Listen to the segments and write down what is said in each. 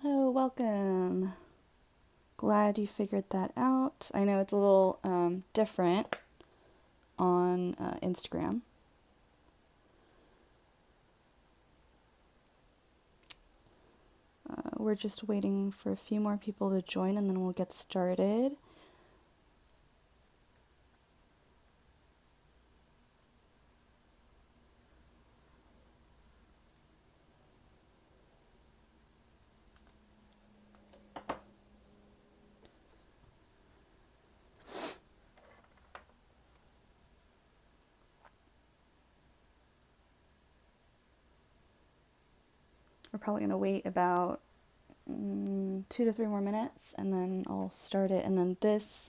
Hello, welcome. Glad you figured that out. I know it's a little different on Instagram. We're just waiting for a few more people to join and then we'll get started. We're probably going to wait about 2 to 3 more minutes and then I'll start it. And then this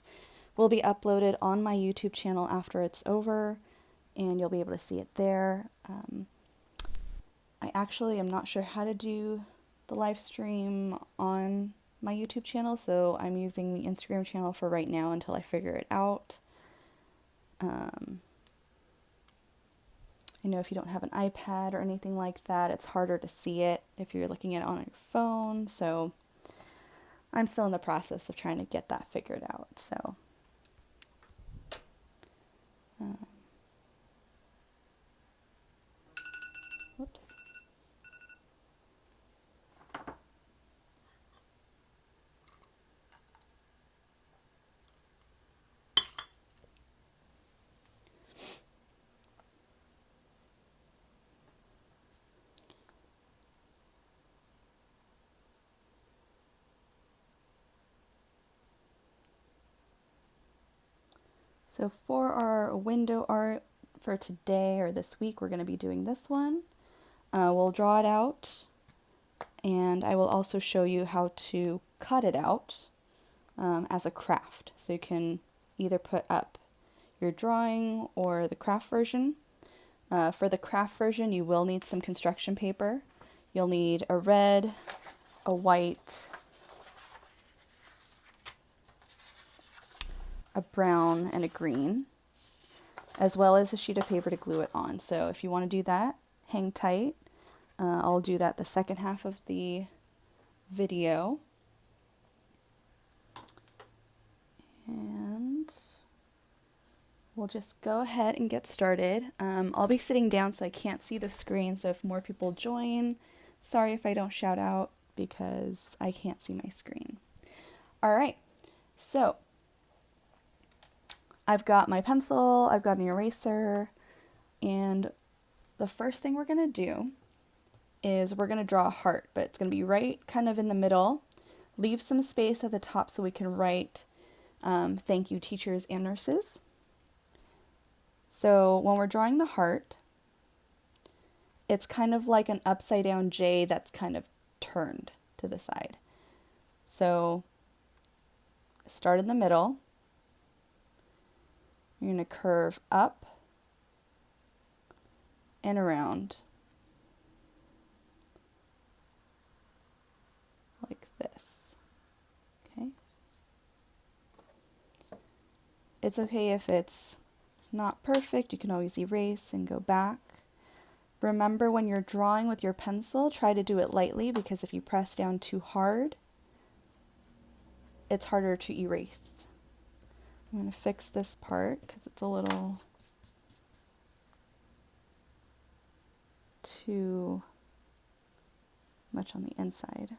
will be uploaded on my YouTube channel after it's over and you'll be able to see it there. I actually am not sure how to do the live stream on my YouTube channel, so I'm using the Instagram channel for right now until I figure it out. I know if you don't have an iPad or anything like that, it's harder to see it if you're looking at it on your phone, so I'm still in the process of trying to get that figured out, so. Whoops. So for our window art for today or this week, we're going to be doing this one. We'll draw it out and I will also show you how to cut it out as a craft. So you can either put up your drawing or the craft version. For the craft version, you will need some construction paper. You'll need a red, a white, a brown, and a green, as well as a sheet of paper to glue it on. So if you want to do that, hang tight. I'll do that the second half of the video. And we'll just go ahead and get started. I'll be sitting down so I can't see the screen, so if more people join, sorry if I don't shout out because I can't see my screen. All right, so I've got my pencil, I've got an eraser, and the first thing we're going to do is we're going to draw a heart, but it's going to be right kind of in the middle. Leave some space at the top so we can write thank you teachers and nurses. So when we're drawing the heart, it's kind of like an upside down J that's kind of turned to the side. So start in the middle. You're going to curve up and around like this. Okay. It's okay if it's not perfect. You can always erase and go back. Remember, when you're drawing with your pencil, try to do it lightly because if you press down too hard, it's harder to erase. I'm going to fix this part because it's a little too much on the inside.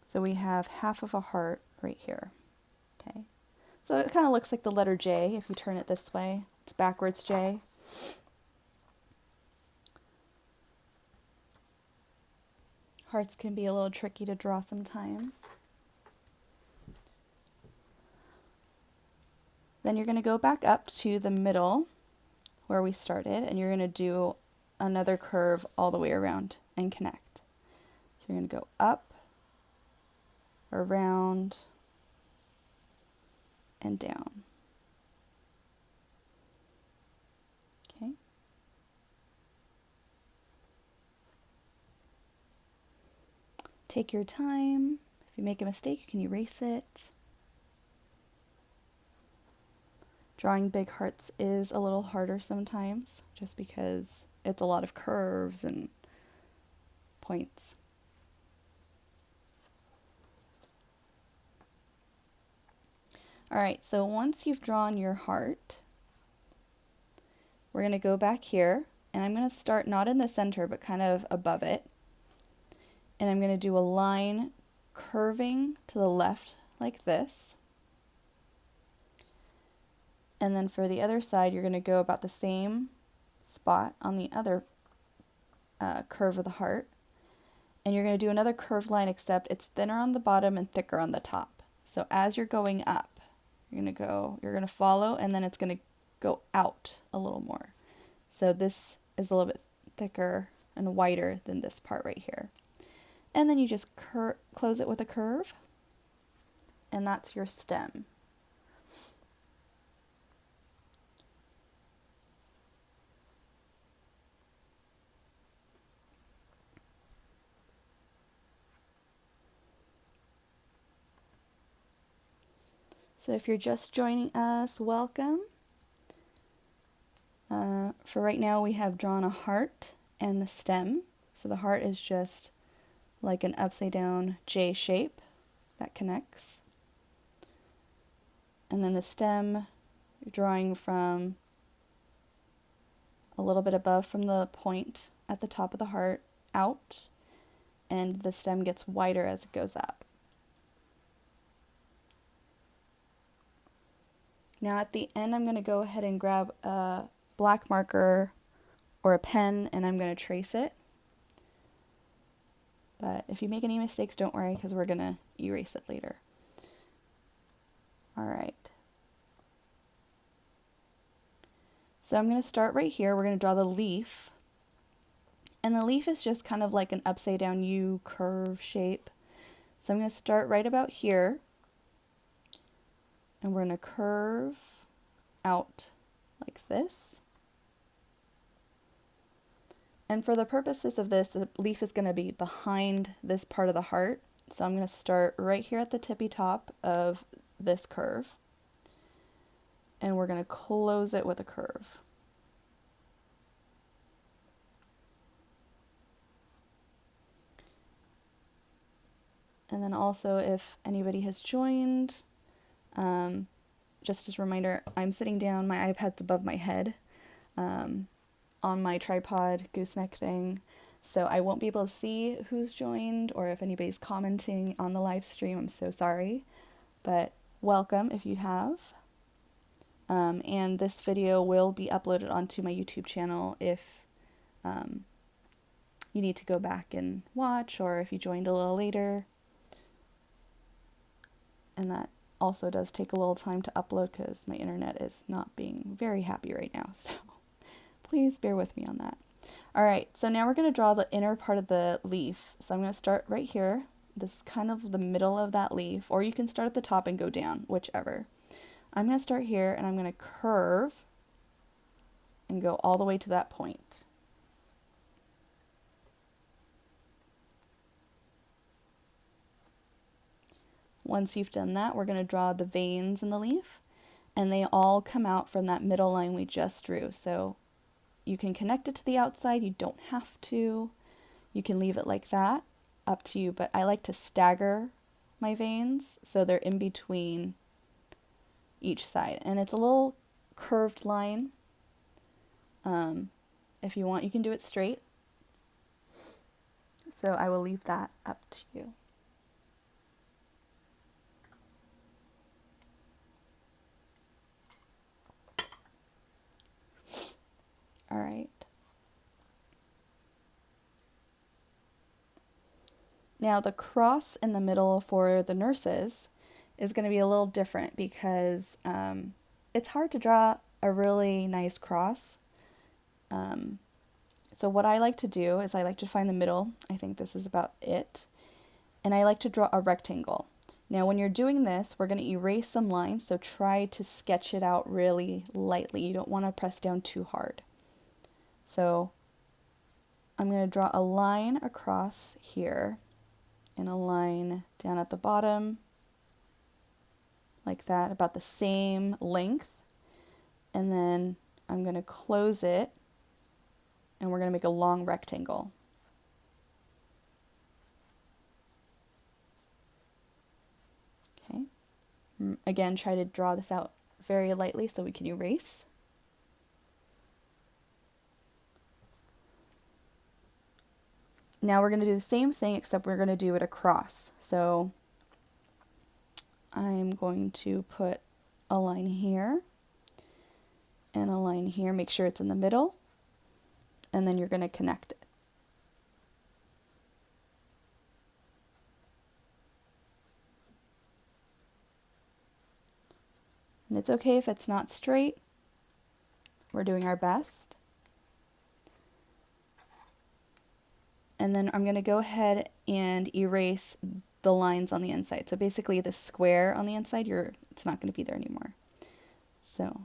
So we have half of a heart right here. Okay. So it kind of looks like the letter J if you turn it this way. It's backwards J. Hearts can be a little tricky to draw sometimes. Then you're going to go back up to the middle where we started, and you're going to do another curve all the way around and connect. So you're going to go up, around, and down. Okay. Take your time. If you make a mistake, you can erase it. Drawing big hearts is a little harder sometimes, just because it's a lot of curves and points. Alright, so once you've drawn your heart, we're going to go back here, and I'm going to start not in the center, but kind of above it. And I'm going to do a line curving to the left like this. And then for the other side, you're going to go about the same spot on the other curve of the heart. And you're going to do another curved line, except it's thinner on the bottom and thicker on the top. So as you're going up, you're going to follow, and then it's going to go out a little more. So this is a little bit thicker and wider than this part right here. And then you just close it with a curve, and that's your stem. So if you're just joining us, welcome. For right now, we have drawn a heart and the stem. So the heart is just like an upside down J shape that connects. And then the stem, you're drawing from a little bit above from the point at the top of the heart out, and the stem gets wider as it goes up. Now at the end, I'm going to go ahead and grab a black marker or a pen, and I'm going to trace it. But if you make any mistakes, don't worry, because we're going to erase it later. Alright. So I'm going to start right here. We're going to draw the leaf. And the leaf is just kind of like an upside down U curve shape. So I'm going to start right about here. And we're going to curve out like this. And for the purposes of this, the leaf is going to be behind this part of the heart. So I'm going to start right here at the tippy top of this curve. And we're going to close it with a curve. And then also, if anybody has joined, just as a reminder, I'm sitting down, my iPad's above my head on my tripod gooseneck thing, so I won't be able to see who's joined or if anybody's commenting on the live stream. I'm so sorry, but welcome if you have. And this video will be uploaded onto my YouTube channel if you need to go back and watch, or if you joined a little later. And that also does take a little time to upload because my internet is not being very happy right now, so please bear with me on that. Alright, so now we're going to draw the inner part of the leaf. So I'm going to start right here. This is kind of the middle of that leaf, or you can start at the top and go down, whichever. I'm going to start here, and I'm going to curve and go all the way to that point. Once you've done that, we're going to draw the veins in the leaf, and they all come out from that middle line we just drew. So you can connect it to the outside, you don't have to. You can leave it like that, up to you, but I like to stagger my veins so they're in between each side. And it's a little curved line. If you want, you can do it straight. So I will leave that up to you. All right. Now the cross in the middle for the nurses is going to be a little different because it's hard to draw a really nice cross. So what I like to do is I like to find the middle. I think this is about it. And I like to draw a rectangle. Now when you're doing this, we're going to erase some lines, so try to sketch it out really lightly. You don't want to press down too hard. So I'm going to draw a line across here and a line down at the bottom like that, about the same length. And then I'm going to close it, and we're going to make a long rectangle. Okay, Again, try to draw this out very lightly so we can erase. Now we're going to do the same thing, except we're going to do it across. So I'm going to put a line here and a line here. Make sure it's in the middle, and then you're going to connect it. And it's okay if it's not straight. We're doing our best. And then I'm going to go ahead and erase the lines on the inside. So basically the square on the inside, it's not going to be there anymore. So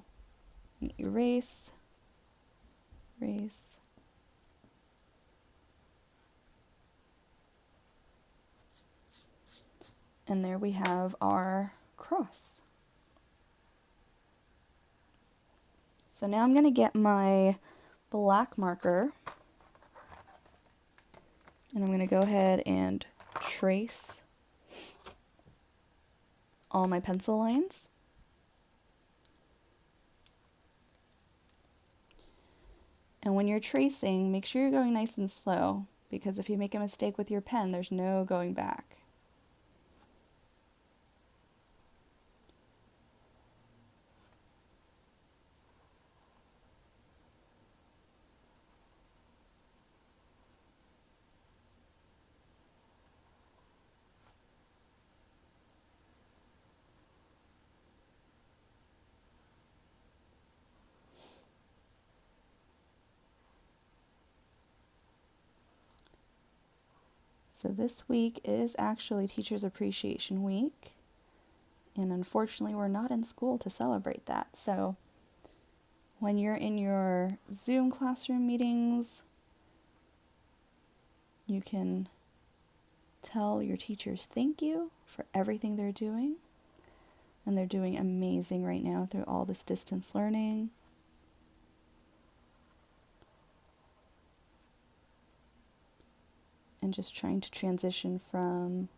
erase, erase. And there we have our cross. So now I'm going to get my black marker, and I'm going to go ahead and trace all my pencil lines. And when you're tracing, make sure you're going nice and slow, because if you make a mistake with your pen, there's no going back. So this week is actually Teachers Appreciation Week, and unfortunately we're not in school to celebrate that. So when you're in your Zoom classroom meetings, you can tell your teachers thank you for everything they're doing, and they're doing amazing right now through all this distance learning. And just trying to transition from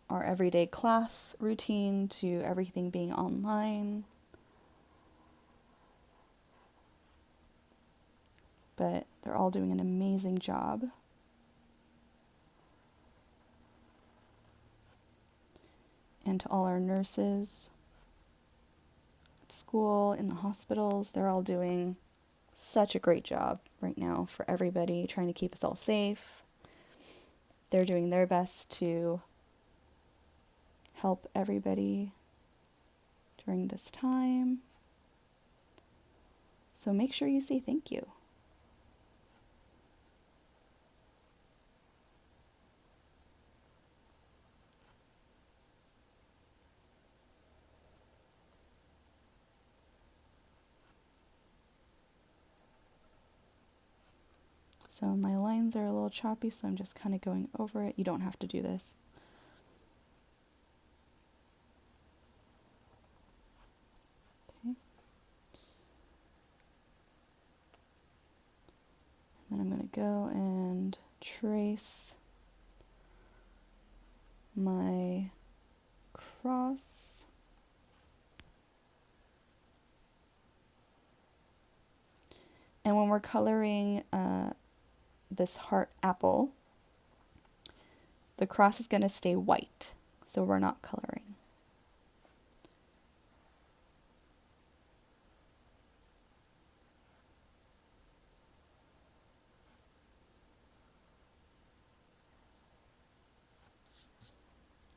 our everyday class routine to everything being online. But they're all doing an amazing job. And to all our nurses at school, in the hospitals, they're all doing such a great job right now for everybody, trying to keep us all safe. They're doing their best to help everybody during this time. So make sure you say thank you. So my lines are a little choppy, so I'm just kind of going over it. You don't have to do this. Okay. And then I'm going to go and trace my cross. And when we're coloring this heart apple, the cross is going to stay white, so we're not coloring.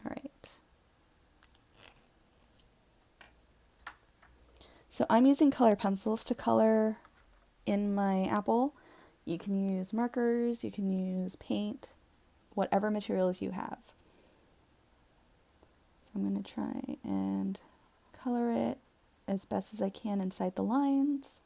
All right. So I'm using color pencils to color in my apple. You can use markers, you can use paint, whatever materials you have. So I'm going to try and color it as best as I can inside the lines.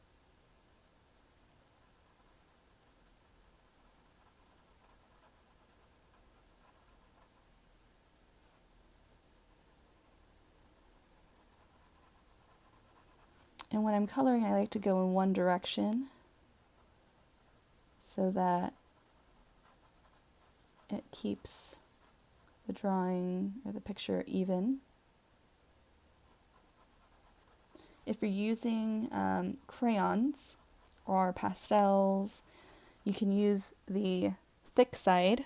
And when I'm coloring, I like to go in one direction so that it keeps the drawing or the picture even. If you're using crayons or pastels, you can use the thick side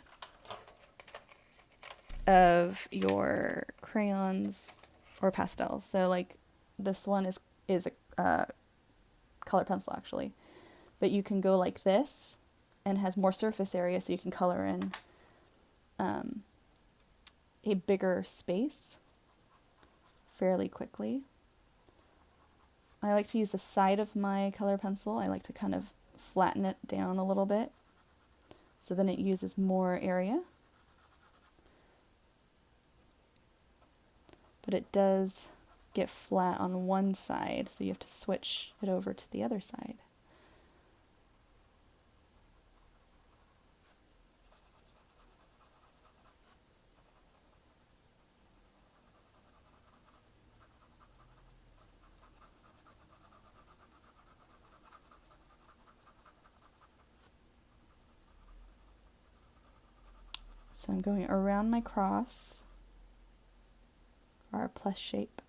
of your crayons or pastels. So like this one is a color pencil actually, but you can go like this and has more surface area, so you can color in a bigger space fairly quickly. I like to use the side of my color pencil. I like to kind of flatten it down a little bit so then it uses more area. But it does get flat on one side, so you have to switch it over to the other side. So I'm going around my cross, our plus shape.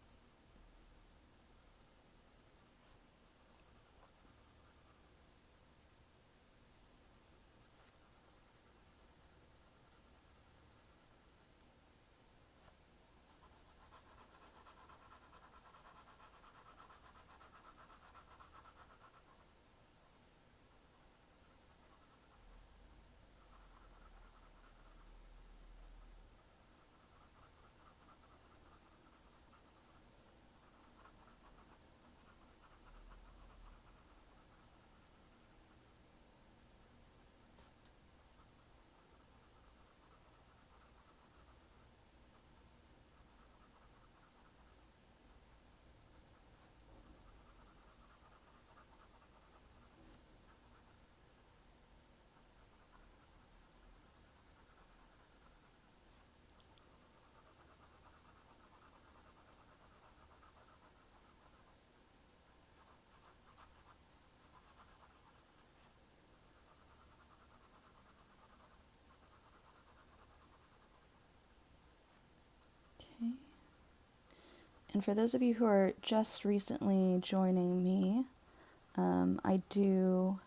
Okay. And for those of you who are just recently joining me, I do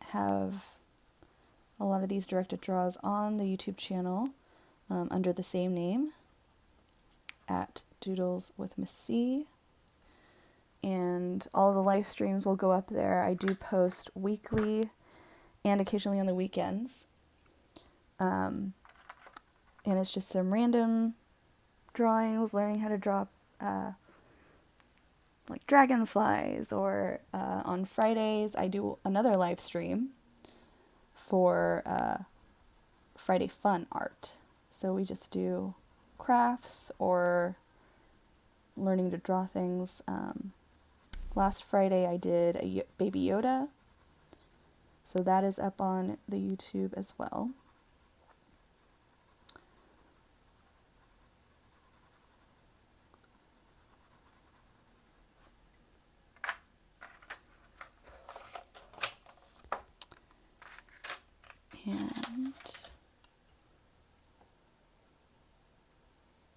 have a lot of these directed draws on the YouTube channel under the same name, at Doodles with Miss C. And all the live streams will go up there. I do post weekly and occasionally on the weekends. And it's just some random drawings, learning how to draw like dragonflies, or on Fridays I do another live stream for Friday Fun Art. So we just do crafts or learning to draw things. Last Friday I did a Baby Yoda, so that is up on the YouTube as well. And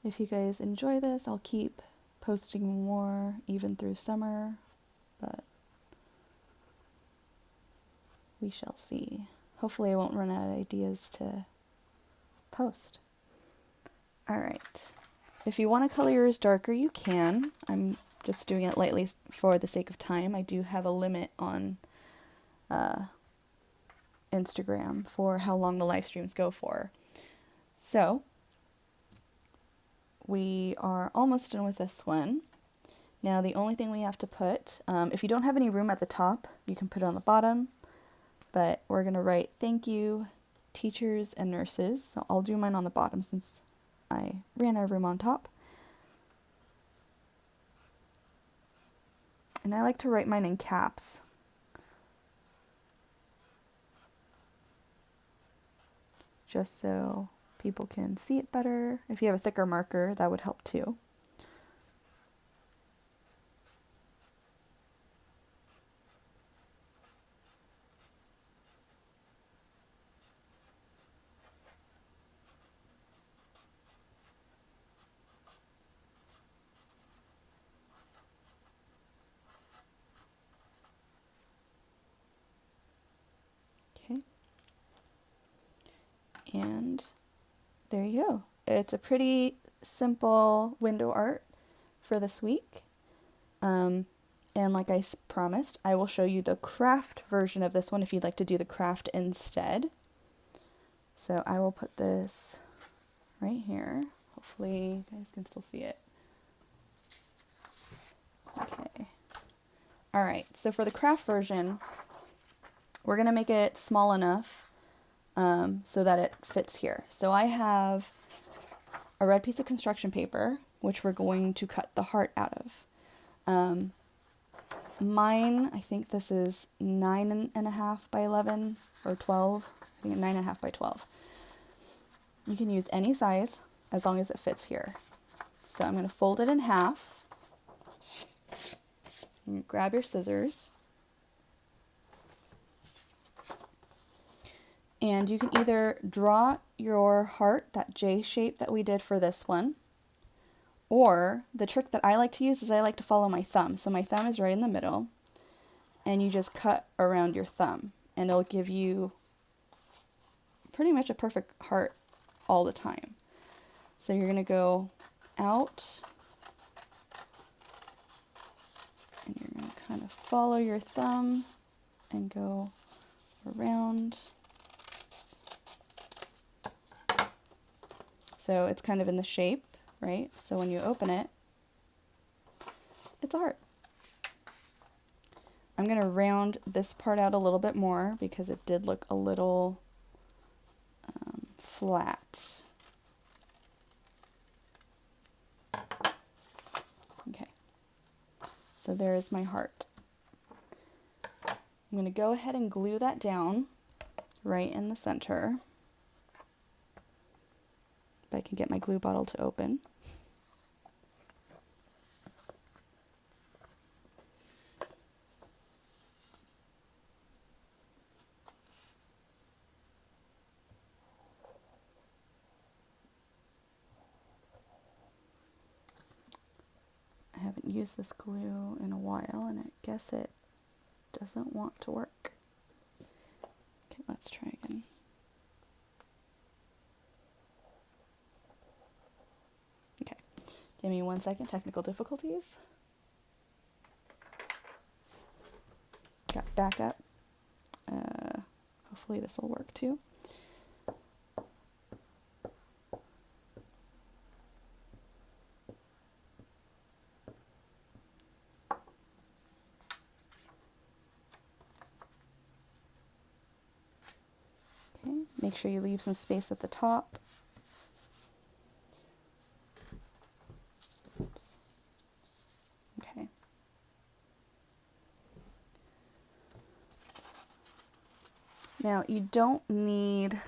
if you guys enjoy this, I'll keep posting more even through summer, but we shall see. Hopefully I won't run out of ideas to post. Alright, if you want to color yours darker, you can. I'm just doing it lightly for the sake of time. I do have a limit on Instagram for how long the live streams go for. So, we are almost done with this one. Now the only thing we have to put, if you don't have any room at the top, you can put it on the bottom, but we're going to write thank you teachers and nurses. So I'll do mine on the bottom since I ran out of room on top. And I like to write mine in caps. Just so people can see it better. If you have a thicker marker, that would help too. there you go. It's a pretty simple window art for this week. And like I promised, I will show you the craft version of this one if you'd like to do the craft instead. So I will put this right here. Hopefully you guys can still see it. Okay. All right, so for the craft version, we're going to make it small enough so that it fits here. So I have a red piece of construction paper, which we're going to cut the heart out of. Mine, I think this is 9.5 by 11 or 12. I think 9.5 by 12. You can use any size as long as it fits here. So I'm going to fold it in half. And grab your scissors. And you can either draw your heart, that J shape that we did for this one, or the trick that I like to use is I like to follow my thumb. So my thumb is right in the middle, and you just cut around your thumb, and it'll give you pretty much a perfect heart all the time. So you're going to go out, and you're going to kind of follow your thumb and go around. So it's kind of in the shape, right? So when you open it, it's a heart. I'm going to round this part out a little bit more because it did look a little flat. Okay, so there's my heart. I'm going to go ahead and glue that down right in the center. If I can get my glue bottle to open. I haven't used this glue in a while, and I guess it doesn't want to work. Okay, let's try again. Okay, give me 1 second, technical difficulties. Got back up. Hopefully this will work too. Okay, make sure you leave some space at the top. Oops. Okay. Now you don't need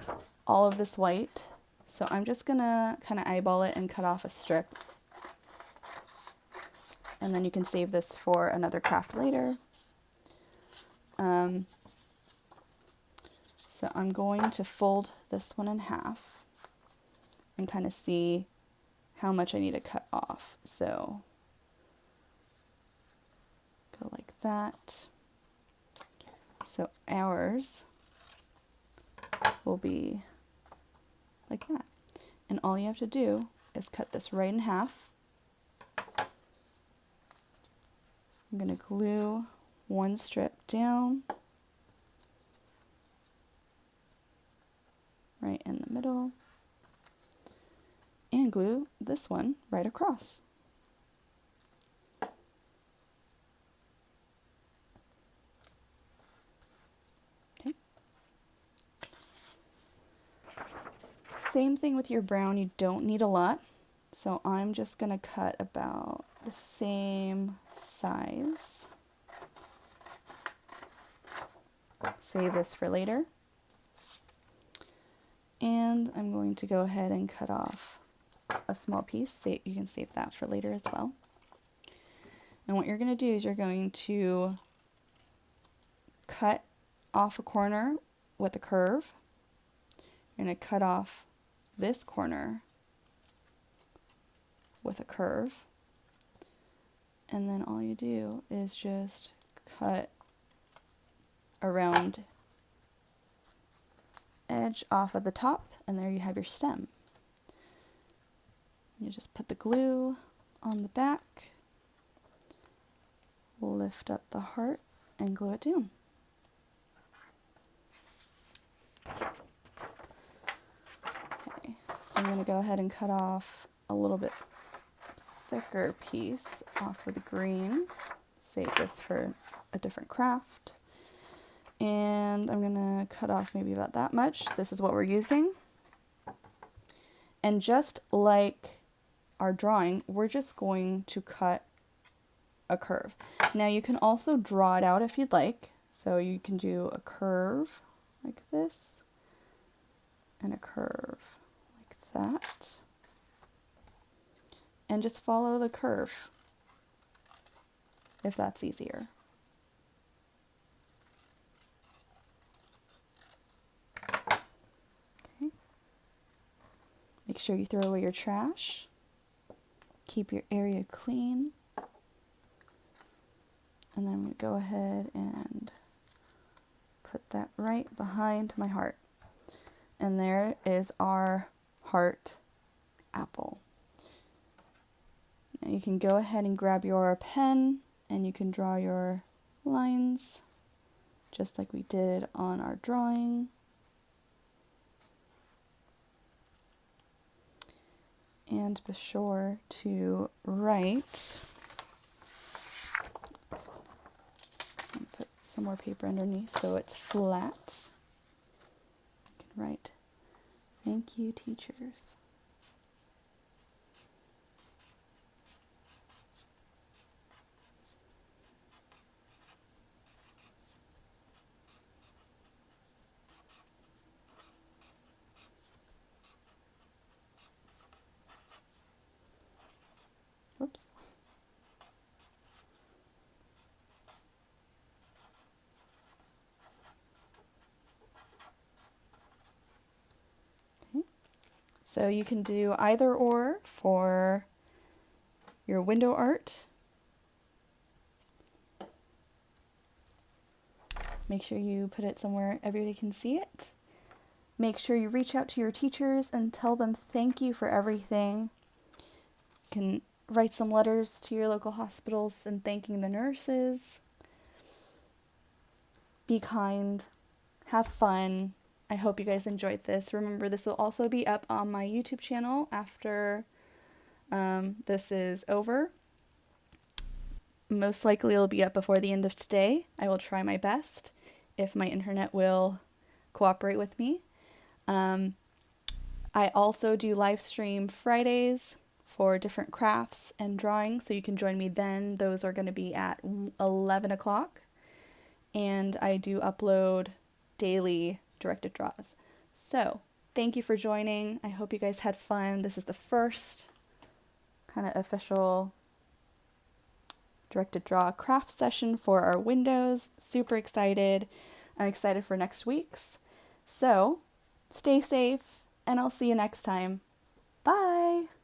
all of this white, so I'm just gonna kind of eyeball it and cut off a strip. And then you can save this for another craft later. So I'm going to fold this one in half and kind of see how much I need to cut off. So go like that. So ours will be like that. And all you have to do is cut this right in half. I'm going to glue one strip down right in the middle and glue this one right across. Okay. Same thing with your brown, you don't need a lot. So I'm just going to cut about the same size. Save this for later. And I'm going to go ahead and cut off a small piece. You can save that for later as well. And what you're going to do is you're going to cut off a corner with a curve. You're going to cut off this corner with a curve. And then all you do is just cut around edge off of the top, and there you have your stem. You just put the glue on the back, lift up the heart, and glue it down. Okay, so I'm going to go ahead and cut off a little bit thicker piece off of the green. Save this for a different craft. And I'm going to cut off maybe about that much. This is what we're using. And just like our drawing, we're just going to cut a curve. Now you can also draw it out if you'd like. So you can do a curve like this and a curve like that. And just follow the curve if that's easier. Okay. Make sure you throw away your trash. Keep your area clean. And then I'm going to go ahead and put that right behind my heart. And there is our heart apple. Now you can go ahead and grab your pen and you can draw your lines just like we did on our drawing. And be sure to write. Put some more paper underneath so it's flat. You can write, "Thank you, teachers." Whoops. Okay. So you can do either or for your window art. Make sure you put it somewhere everybody can see it. Make sure you reach out to your teachers and tell them thank you for everything. You can write some letters to your local hospitals and thanking the nurses. Be kind. Have fun. I hope you guys enjoyed this. Remember, this will also be up on my YouTube channel after this is over. Most likely it'll be up before the end of today. I will try my best if my internet will cooperate with me. I also do live stream Fridays for different crafts and drawings, so you can join me then. Those are going to be at 11 o'clock. And I do upload daily directed draws. So, thank you for joining. I hope you guys had fun. This is the first kind of official directed draw craft session for our windows. Super excited. I'm excited for next week's. So, stay safe, and I'll see you next time. Bye!